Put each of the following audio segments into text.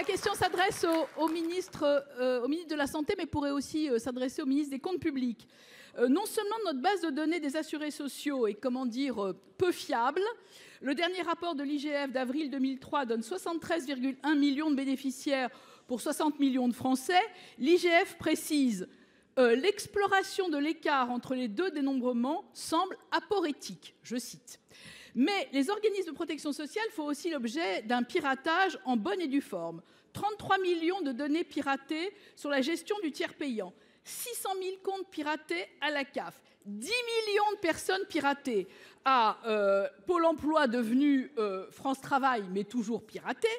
ma question s'adresse au ministre de la Santé, mais pourrait aussi s'adresser au ministre des Comptes publics. Non seulement notre base de données des assurés sociaux est, peu fiable. Le dernier rapport de l'IGF d'avril 2003 donne 73,1 millions de bénéficiaires pour 60 millions de Français. L'IGF précise l'exploration de l'écart entre les deux dénombrements semble aporétique, je cite. Mais les organismes de protection sociale font aussi l'objet d'un piratage en bonne et due forme. 33 millions de données piratées sur la gestion du tiers payant, 600 000 comptes piratés à la CAF, 10 millions de personnes piratées à Pôle emploi devenu France Travail, mais toujours piraté.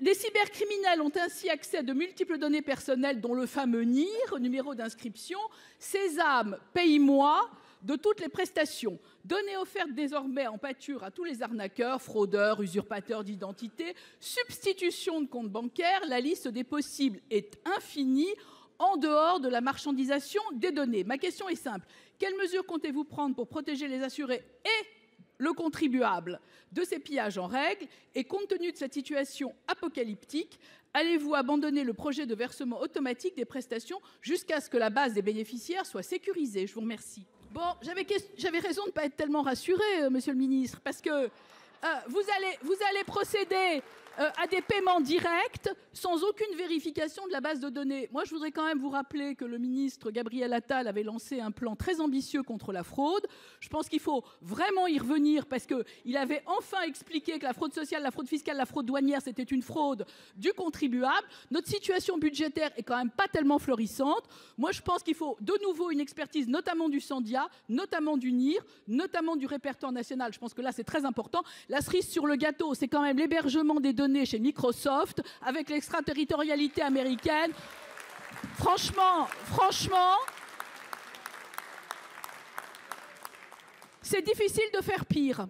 Les cybercriminels ont ainsi accès à de multiples données personnelles, dont le fameux NIR, numéro d'inscription, Sésame, paye-moi, de toutes les prestations. Données offertes désormais en pâture à tous les arnaqueurs, fraudeurs, usurpateurs d'identité, substitution de comptes bancaires, la liste des possibles est infinie en dehors de la marchandisation des données. Ma question est simple. Quelles mesures comptez-vous prendre pour protéger les assurés et le contribuable de ces pillages en règle? Et compte tenu de cette situation apocalyptique, allez-vous abandonner le projet de versement automatique des prestations jusqu'à ce que la base des bénéficiaires soit sécurisée? Je vous remercie. Bon, j'avais raison de ne pas être tellement rassurée, monsieur le ministre, parce que vous allez procéder à des paiements directs sans aucune vérification de la base de données. Moi, je voudrais quand même vous rappeler que le ministre Gabriel Attal avait lancé un plan très ambitieux contre la fraude. Je pense qu'il faut vraiment y revenir parce qu'il avait enfin expliqué que la fraude sociale, la fraude fiscale, la fraude douanière, c'était une fraude du contribuable. Notre situation budgétaire est quand même pas tellement florissante. Moi, je pense qu'il faut de nouveau une expertise, notamment du Sandia, notamment du NIR, notamment du répertoire national. Je pense que là, c'est très important. La cerise sur le gâteau, c'est quand même l'hébergement des données chez Microsoft avec l'extraterritorialité américaine. Franchement, c'est difficile de faire pire.